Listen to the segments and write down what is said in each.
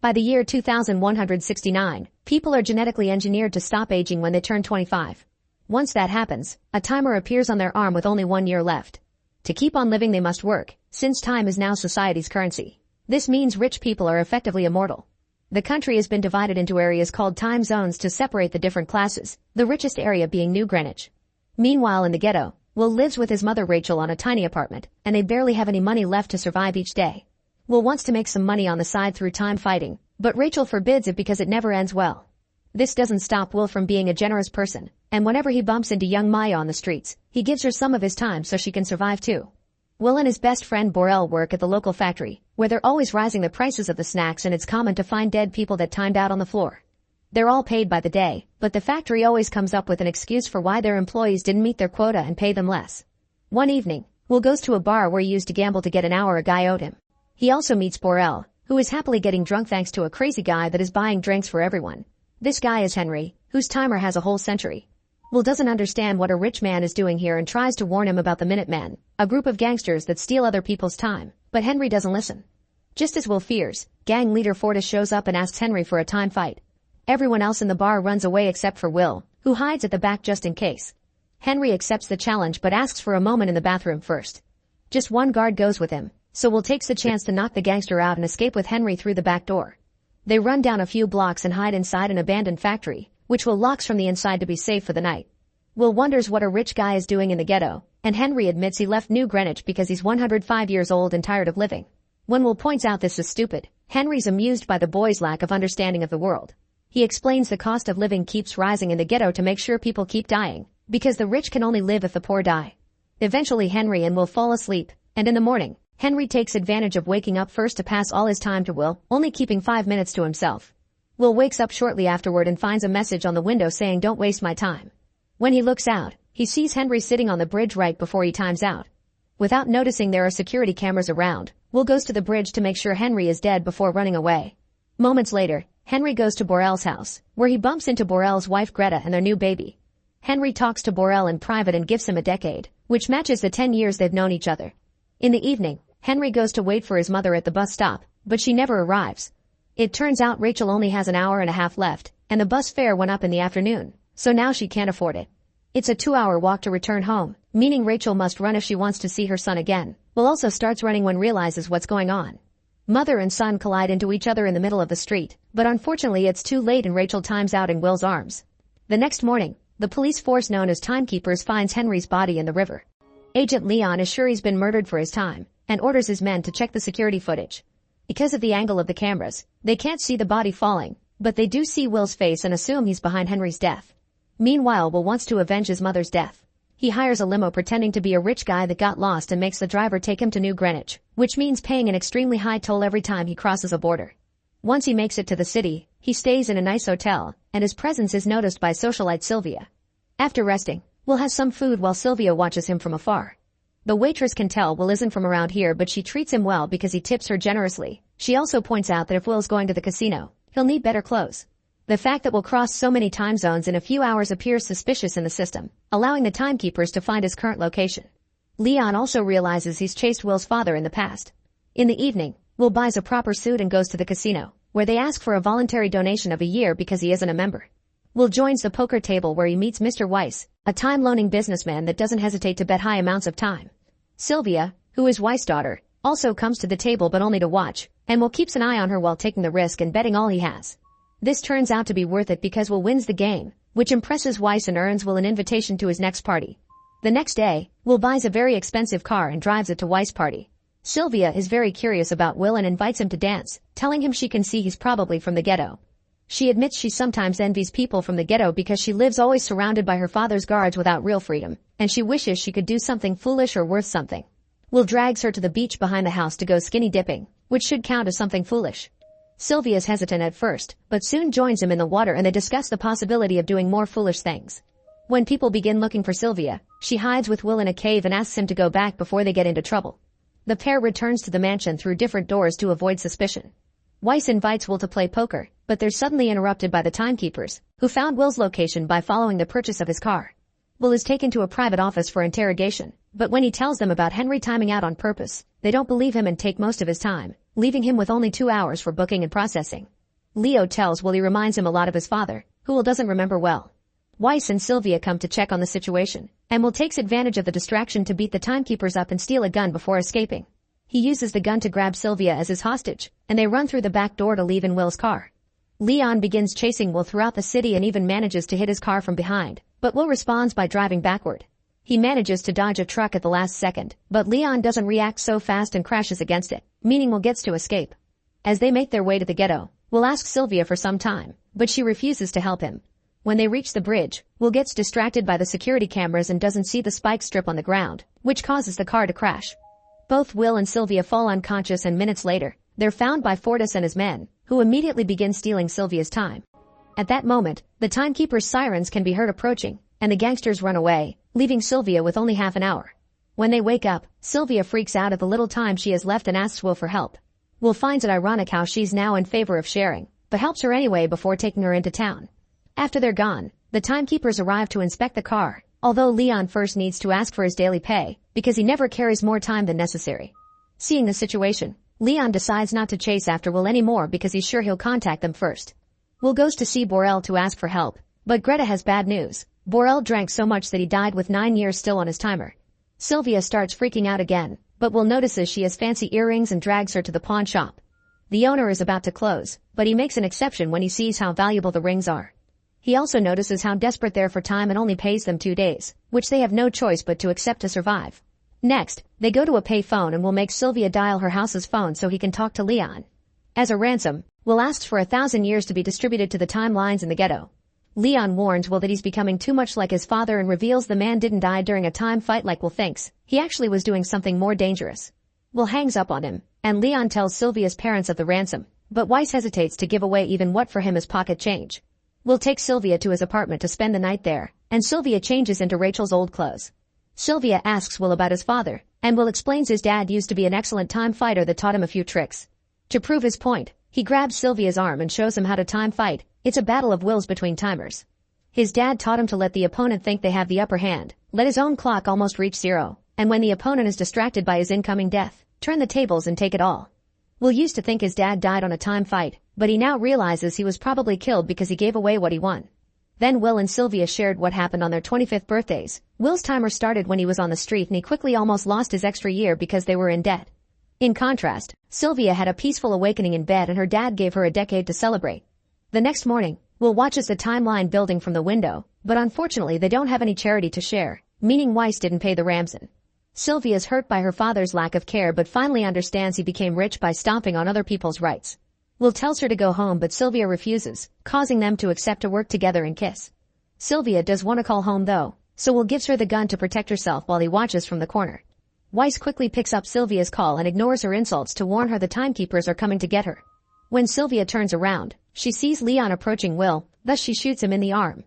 By the year 2169, people are genetically engineered to stop aging when they turn 25. Once that happens, a timer appears on their arm with only 1 year left. To keep on living they must work, since time is now society's currency. This means rich people are effectively immortal. The country has been divided into areas called time zones to separate the different classes, the richest area being New Greenwich. Meanwhile in the ghetto, Will lives with his mother Rachel on a tiny apartment, and they barely have any money left to survive each day. Will wants to make some money on the side through time fighting, but Rachel forbids it because it never ends well. This doesn't stop Will from being a generous person, and whenever he bumps into young Maya on the streets, he gives her some of his time so she can survive too. Will and his best friend Borel work at the local factory, where they're always rising the prices of the snacks and it's common to find dead people that timed out on the floor. They're all paid by the day, but the factory always comes up with an excuse for why their employees didn't meet their quota and pay them less. One evening, Will goes to a bar where he used to gamble to get an hour a guy owed him. He also meets Borel, who is happily getting drunk thanks to a crazy guy that is buying drinks for everyone. This guy is Henry, whose timer has a whole century. Will doesn't understand what a rich man is doing here and tries to warn him about the Minutemen, a group of gangsters that steal other people's time, but Henry doesn't listen. Just as Will fears, gang leader Fortis shows up and asks Henry for a time fight. Everyone else in the bar runs away except for Will, who hides at the back just in case. Henry accepts the challenge but asks for a moment in the bathroom first. Just one guard goes with him, so Will takes the chance to knock the gangster out and escape with Henry through the back door. They run down a few blocks and hide inside an abandoned factory, which Will locks from the inside to be safe for the night. Will wonders what a rich guy is doing in the ghetto, and Henry admits he left New Greenwich because he's 105 years old and tired of living. When Will points out this is stupid, Henry's amused by the boy's lack of understanding of the world. He explains the cost of living keeps rising in the ghetto to make sure people keep dying, because the rich can only live if the poor die. Eventually Henry and Will fall asleep, and in the morning, Henry takes advantage of waking up first to pass all his time to Will, only keeping 5 minutes to himself. Will wakes up shortly afterward and finds a message on the window saying don't waste my time. When he looks out, he sees Henry sitting on the bridge right before he times out. Without noticing there are security cameras around, Will goes to the bridge to make sure Henry is dead before running away. Moments later, Henry goes to Borel's house, where he bumps into Borel's wife Greta and their new baby. Henry talks to Borel in private and gives him a decade, which matches the 10 years they've known each other. In the evening, Henry goes to wait for his mother at the bus stop, but she never arrives. It turns out Rachel only has an hour and a half left, and the bus fare went up in the afternoon, so now she can't afford it. It's a 2-hour walk to return home, meaning Rachel must run if she wants to see her son again. Will also starts running when realizes what's going on. Mother and son collide into each other in the middle of the street, but unfortunately it's too late and Rachel times out in Will's arms. The next morning, the police force known as Timekeepers finds Henry's body in the river. Agent Leon is sure he's been murdered for his time, and orders his men to check the security footage. Because of the angle of the cameras, they can't see the body falling, but they do see Will's face and assume he's behind Henry's death. Meanwhile, Will wants to avenge his mother's death. He hires a limo pretending to be a rich guy that got lost and makes the driver take him to New Greenwich, which means paying an extremely high toll every time he crosses a border. Once he makes it to the city, he stays in a nice hotel, and his presence is noticed by socialite Sylvia. After resting, Will has some food while Sylvia watches him from afar. The waitress can tell Will isn't from around here, but she treats him well because he tips her generously. She also points out that if Will's going to the casino, he'll need better clothes. The fact that Will crossed so many time zones in a few hours appears suspicious in the system, allowing the timekeepers to find his current location. Leon also realizes he's chased Will's father in the past. In the evening, Will buys a proper suit and goes to the casino, where they ask for a voluntary donation of a year because he isn't a member. Will joins the poker table where he meets Mr. Weiss, a time-loaning businessman that doesn't hesitate to bet high amounts of time. Sylvia, who is Weiss' daughter, also comes to the table but only to watch, and Will keeps an eye on her while taking the risk and betting all he has. This turns out to be worth it because Will wins the game, which impresses Weiss and earns Will an invitation to his next party. The next day, Will buys a very expensive car and drives it to Weiss' party. Sylvia is very curious about Will and invites him to dance, telling him she can see he's probably from the ghetto. She admits she sometimes envies people from the ghetto because she lives always surrounded by her father's guards without real freedom, and she wishes she could do something foolish or worth something. Will drags her to the beach behind the house to go skinny dipping, which should count as something foolish. Sylvia's hesitant at first, but soon joins him in the water and they discuss the possibility of doing more foolish things. When people begin looking for Sylvia, she hides with Will in a cave and asks him to go back before they get into trouble. The pair returns to the mansion through different doors to avoid suspicion. Weiss invites Will to play poker, but they're suddenly interrupted by the timekeepers, who found Will's location by following the purchase of his car. Will is taken to a private office for interrogation, but when he tells them about Henry timing out on purpose, they don't believe him and take most of his time, leaving him with only 2 hours for booking and processing. Leo tells Will he reminds him a lot of his father, who Will doesn't remember well. Weiss and Sylvia come to check on the situation, and Will takes advantage of the distraction to beat the timekeepers up and steal a gun before escaping. He uses the gun to grab Sylvia as his hostage, and they run through the back door to leave in Will's car. Leon begins chasing Will throughout the city and even manages to hit his car from behind, but Will responds by driving backward. He manages to dodge a truck at the last second, but Leon doesn't react so fast and crashes against it, meaning Will gets to escape. As they make their way to the ghetto, Will asks Sylvia for some time, but she refuses to help him. When they reach the bridge, Will gets distracted by the security cameras and doesn't see the spike strip on the ground, which causes the car to crash. Both Will and Sylvia fall unconscious and minutes later, they're found by Fortis and his men, who immediately begin stealing Sylvia's time. At that moment, the timekeeper's sirens can be heard approaching, and the gangsters run away, leaving Sylvia with only half an hour. When they wake up, Sylvia freaks out at the little time she has left and asks Will for help. Will finds it ironic how she's now in favor of sharing, but helps her anyway before taking her into town. After they're gone, the timekeepers arrive to inspect the car, although Leon first needs to ask for his daily pay, because he never carries more time than necessary. Seeing the situation, Leon decides not to chase after Will anymore because he's sure he'll contact them first. Will goes to see Borel to ask for help, but Greta has bad news. Borel drank so much that he died with 9 years still on his timer. Sylvia starts freaking out again, but Will notices she has fancy earrings and drags her to the pawn shop. The owner is about to close, but he makes an exception when he sees how valuable the rings are. He also notices how desperate they're for time and only pays them 2 days, which they have no choice but to accept to survive. Next, they go to a pay phone and Will make Sylvia dial her house's phone so he can talk to Leon. As a ransom, Will asks for 1,000 years to be distributed to the timelines in the ghetto. Leon warns Will that he's becoming too much like his father and reveals the man didn't die during a time fight like Will thinks. He actually was doing something more dangerous. Will hangs up on him, and Leon tells Sylvia's parents of the ransom, but Weiss hesitates to give away even what for him is pocket change. Will takes Sylvia to his apartment to spend the night there, and Sylvia changes into Rachel's old clothes. Sylvia asks Will about his father, and Will explains his dad used to be an excellent time fighter that taught him a few tricks. To prove his point, he grabs Sylvia's arm and shows him how to time fight. It's a battle of wills between timers. His dad taught him to let the opponent think they have the upper hand, let his own clock almost reach 0, and when the opponent is distracted by his incoming death, turn the tables and take it all. Will used to think his dad died on a time fight, but he now realizes he was probably killed because he gave away what he won. Then Will and Sylvia shared what happened on their 25th birthdays. Will's timer started when he was on the street and he quickly almost lost his extra year because they were in debt. In contrast, Sylvia had a peaceful awakening in bed and her dad gave her a decade to celebrate. The next morning, Will watches the timeline building from the window, but unfortunately they don't have any charity to share, meaning Weiss didn't pay the ransom. Sylvia's hurt by her father's lack of care but finally understands he became rich by stomping on other people's rights. Will tells her to go home but Sylvia refuses, causing them to accept to work together and kiss. Sylvia does want to call home though, so Will gives her the gun to protect herself while he watches from the corner. Weiss quickly picks up Sylvia's call and ignores her insults to warn her the timekeepers are coming to get her. When Sylvia turns around, she sees Leon approaching Will, thus she shoots him in the arm.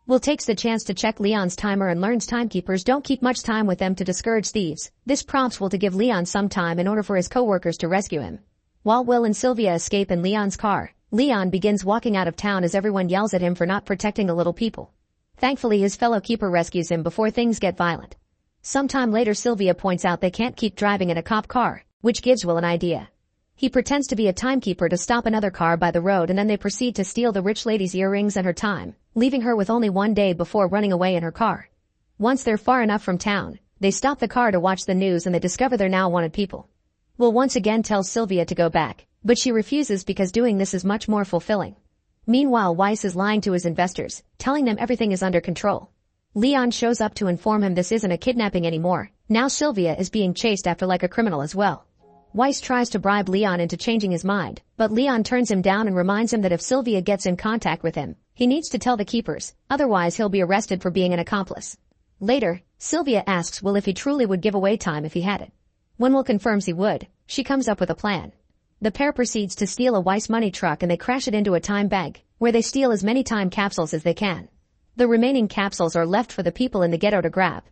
Will takes the chance to check Leon's timer and learns timekeepers don't keep much time with them to discourage thieves. This prompts Will to give Leon some time in order for his co-workers to rescue him. While Will and Sylvia escape in Leon's car, Leon begins walking out of town as everyone yells at him for not protecting the little people. Thankfully his fellow keeper rescues him before things get violent. Sometime later Sylvia points out they can't keep driving in a cop car, which gives Will an idea. He pretends to be a timekeeper to stop another car by the road and then they proceed to steal the rich lady's earrings and her time, leaving her with only 1 day before running away in her car. Once they're far enough from town, they stop the car to watch the news and they discover they're now wanted people. Will once again tells Sylvia to go back, but she refuses because doing this is much more fulfilling. Meanwhile Weiss is lying to his investors, telling them everything is under control. Leon shows up to inform him this isn't a kidnapping anymore, now Sylvia is being chased after like a criminal as well. Weiss tries to bribe Leon into changing his mind, but Leon turns him down and reminds him that if Sylvia gets in contact with him, he needs to tell the keepers, otherwise he'll be arrested for being an accomplice. Later, Sylvia asks Will if he truly would give away time if he had it. When Will confirms he would, she comes up with a plan. The pair proceeds to steal a Weiss money truck and they crash it into a time bank, where they steal as many time capsules as they can. The remaining capsules are left for the people in the ghetto to grab.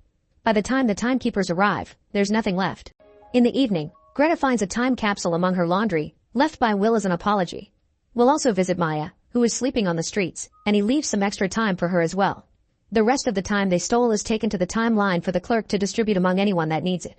By the time the timekeepers arrive, there's nothing left. In the evening, Greta finds a time capsule among her laundry, left by Will as an apology. Will also visit Maya, who is sleeping on the streets, and he leaves some extra time for her as well. The rest of the time they stole is taken to the timeline for the clerk to distribute among anyone that needs it.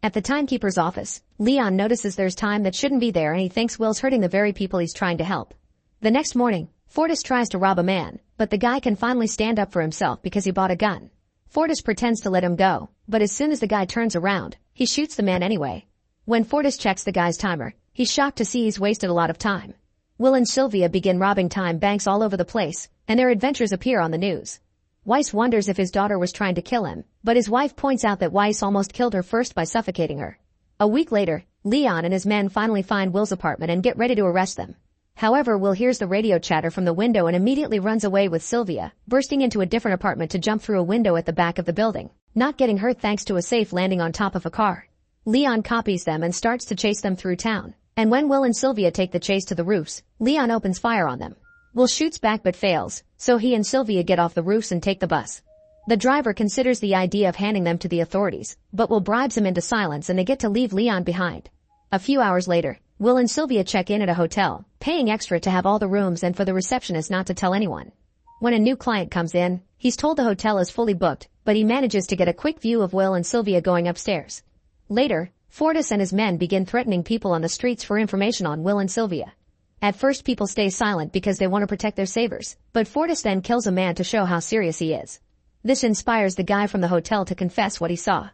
At the timekeeper's office, Leon notices there's time that shouldn't be there and he thinks Will's hurting the very people he's trying to help. The next morning, Fortis tries to rob a man, but the guy can finally stand up for himself because he bought a gun. Fortis pretends to let him go, but as soon as the guy turns around, he shoots the man anyway. When Fortis checks the guy's timer, he's shocked to see he's wasted a lot of time. Will and Sylvia begin robbing time banks all over the place, and their adventures appear on the news. Weiss wonders if his daughter was trying to kill him, but his wife points out that Weiss almost killed her first by suffocating her. A week later, Leon and his men finally find Will's apartment and get ready to arrest them. However, Will hears the radio chatter from the window and immediately runs away with Sylvia, bursting into a different apartment to jump through a window at the back of the building, not getting hurt thanks to a safe landing on top of a car. Leon copies them and starts to chase them through town, and when Will and Sylvia take the chase to the roofs, Leon opens fire on them. Will shoots back but fails, so he and Sylvia get off the roofs and take the bus. The driver considers the idea of handing them to the authorities, but Will bribes him into silence and they get to leave Leon behind. A few hours later, Will and Sylvia check in at a hotel, paying extra to have all the rooms and for the receptionist not to tell anyone. When a new client comes in, he's told the hotel is fully booked, but he manages to get a quick view of Will and Sylvia going upstairs. Later, Fortis and his men begin threatening people on the streets for information on Will and Sylvia. At first people stay silent because they want to protect their savers, but Fortis then kills a man to show how serious he is. This inspires the guy from the hotel to confess what he saw.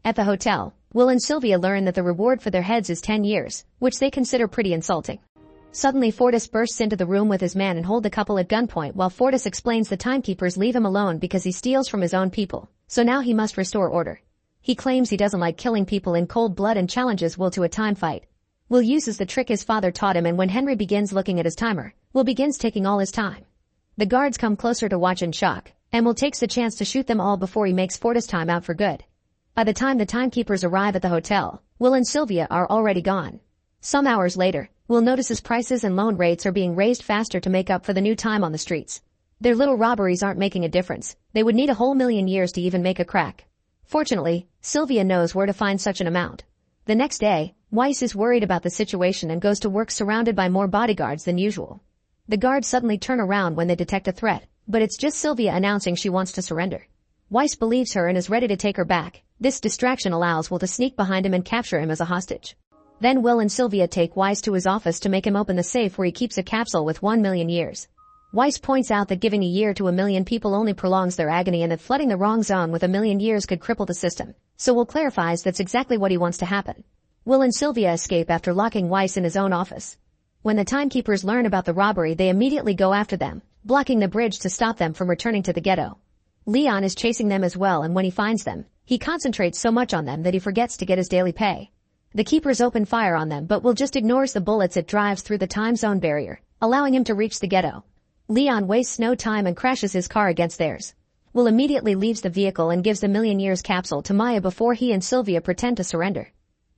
At the hotel, Will and Sylvia learn that the reward for their heads is 10 years, which they consider pretty insulting. Suddenly Fortis bursts into the room with his man and holds the couple at gunpoint while Fortis explains the timekeepers leave him alone because he steals from his own people, so now he must restore order. He claims he doesn't like killing people in cold blood and challenges Will to a time fight. Will uses the trick his father taught him, and when Henry begins looking at his timer, Will begins taking all his time. The guards come closer to watch in shock, and Will takes the chance to shoot them all before he makes Fortis time out for good. By the time the timekeepers arrive at the hotel, Will and Sylvia are already gone. Some hours later, Will notices prices and loan rates are being raised faster to make up for the new time on the streets. Their little robberies aren't making a difference. They would need a whole million years to even make a crack. Fortunately, Sylvia knows where to find such an amount. The next day, Weiss is worried about the situation and goes to work surrounded by more bodyguards than usual. The guards suddenly turn around when they detect a threat, but it's just Sylvia announcing she wants to surrender. Weiss believes her and is ready to take her back. This distraction allows Will to sneak behind him and capture him as a hostage. Then Will and Sylvia take Weiss to his office to make him open the safe where he keeps a capsule with 1 million years. Weiss points out that giving a year to 1 million people only prolongs their agony and that flooding the wrong zone with 1 million years could cripple the system, so Will clarifies that's exactly what he wants to happen. Will and Sylvia escape after locking Weiss in his own office. When the timekeepers learn about the robbery, they immediately go after them, blocking the bridge to stop them from returning to the ghetto. Leon is chasing them as well, and when he finds them, he concentrates so much on them that he forgets to get his daily pay. The keepers open fire on them, but Will just ignores the bullets. It drives through the time zone barrier, allowing him to reach the ghetto. Leon wastes no time and crashes his car against theirs. Will immediately leaves the vehicle and gives the 1 million years capsule to Maya before he and Sylvia pretend to surrender.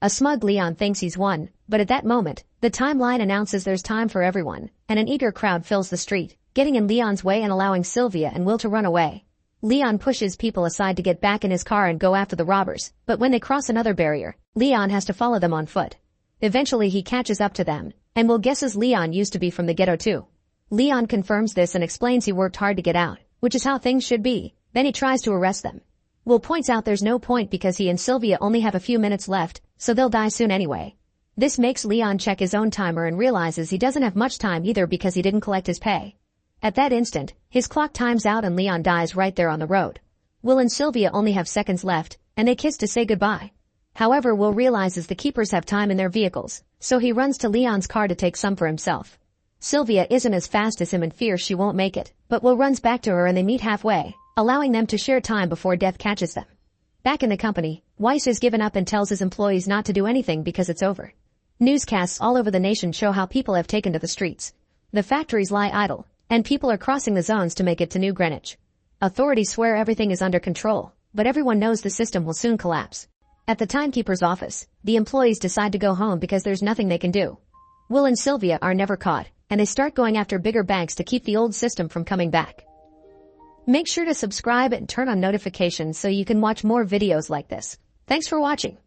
A smug Leon thinks he's won, but at that moment, the timeline announces there's time for everyone, and an eager crowd fills the street, getting in Leon's way and allowing Sylvia and Will to run away. Leon pushes people aside to get back in his car and go after the robbers, but when they cross another barrier, Leon has to follow them on foot. Eventually he catches up to them, and Will guesses Leon used to be from the ghetto too. Leon confirms this and explains he worked hard to get out, which is how things should be. Then he tries to arrest them. Will points out there's no point because he and Sylvia only have a few minutes left, so they'll die soon anyway. This makes Leon check his own timer and realizes he doesn't have much time either because he didn't collect his pay. At that instant, his clock times out and Leon dies right there on the road. Will and Sylvia only have seconds left, and they kiss to say goodbye. However, Will realizes the keepers have time in their vehicles, so he runs to Leon's car to take some for himself. Sylvia isn't as fast as him and fears she won't make it, but Will runs back to her and they meet halfway, allowing them to share time before death catches them. Back in the company, Weiss has given up and tells his employees not to do anything because it's over. Newscasts all over the nation show how people have taken to the streets. The factories lie idle, and people are crossing the zones to make it to New Greenwich. Authorities swear everything is under control, but everyone knows the system will soon collapse. At the timekeeper's office, the employees decide to go home because there's nothing they can do. Will and Sylvia are never caught, and they start going after bigger banks to keep the old system from coming back. Make sure to subscribe and turn on notifications so you can watch more videos like this. Thanks for watching.